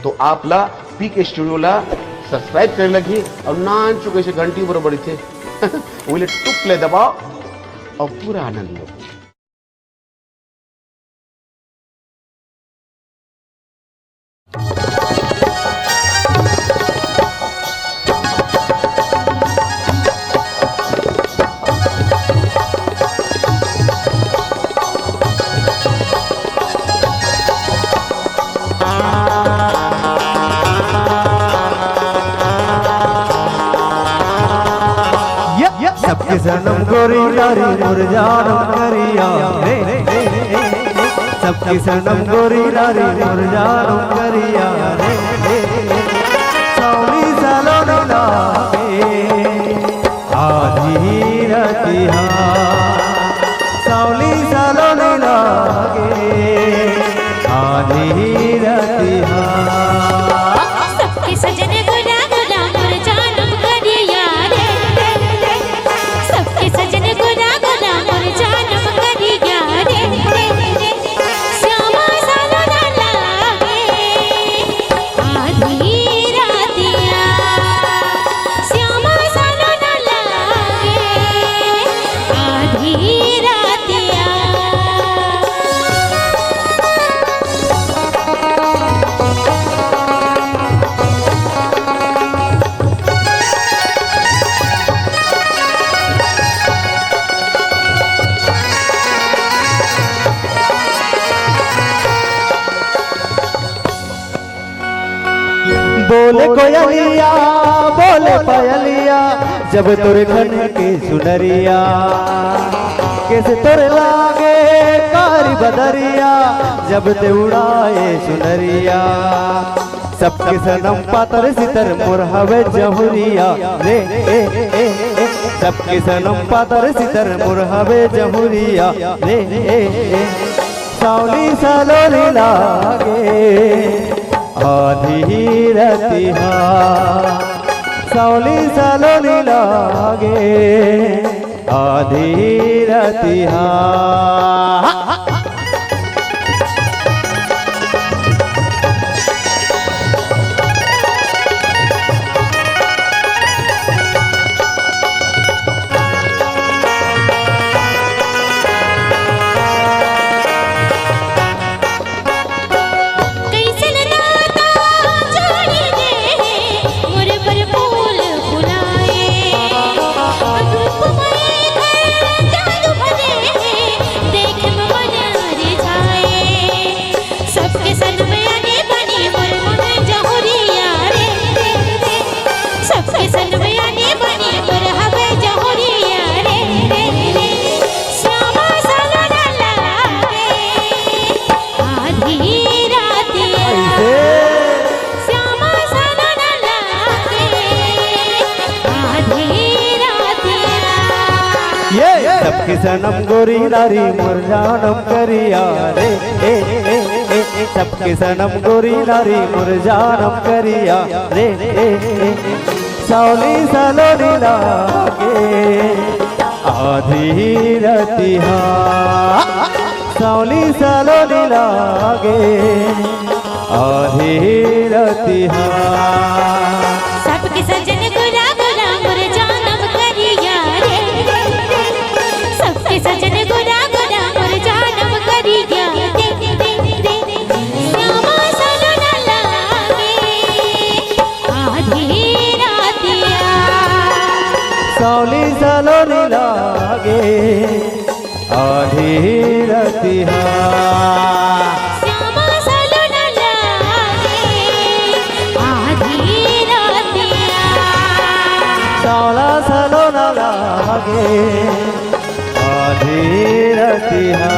तो आपला पीके स्टुडिओला सबस्क्राईब करायला लगी और नान चुके से घंटी बरोबर इथे उले टुकले दबाव और पूरा आनंद लो। सबके सनम गोरी नारी मुरझानम करिया रे, सबके सनम गोरी नारी मुरझानम करिया रे, सावली सालो लागे आधी रतिहा, सावली सालो लागे आधी रतिहा। सबके सजन गुला गुला मुरझानम करिया रे, सबके सजन गुला गुला मुरझानम करिया रे, श्यामा सालो ना लागे आधी रातिया, श्यामा सालो ना लागे आधी रातिया। बोले कोयलिया बोले पायलिया जब तोरे खन के सुनरिया, कैसे तोरे लागे कारी बदरिया जब ते उड़ाए सुनरिया। सबके सनम पातर सितर मोर हवे जहुरिया रे, सबके सनम पातर सितर मोर हवे जहुरिया रे, सावली सालोरी लागे आधी रतिहा, सावली सालोनी लागे आधी रतिहा। सबके सनम गोरी नारी मुरझानम करिया रे, सबके सनम गोरी नारी मुरझानम करिया रे, सावली सालोनी लागे आधी रतिहा, सावली सालोनी लागे आधी रतिहा। सबके सजन गुला गुला मुरझानम करिया रे, सबके सजन गुला गुला मुरझानम करिया रे, श्यामा सालो ना लागे आधी रातिया, सावली सालोनी लागे आधी रतिहा, श्यामा सालो ना लागे आधी रातिया, सावला सालोना लागे आधी रतिहा।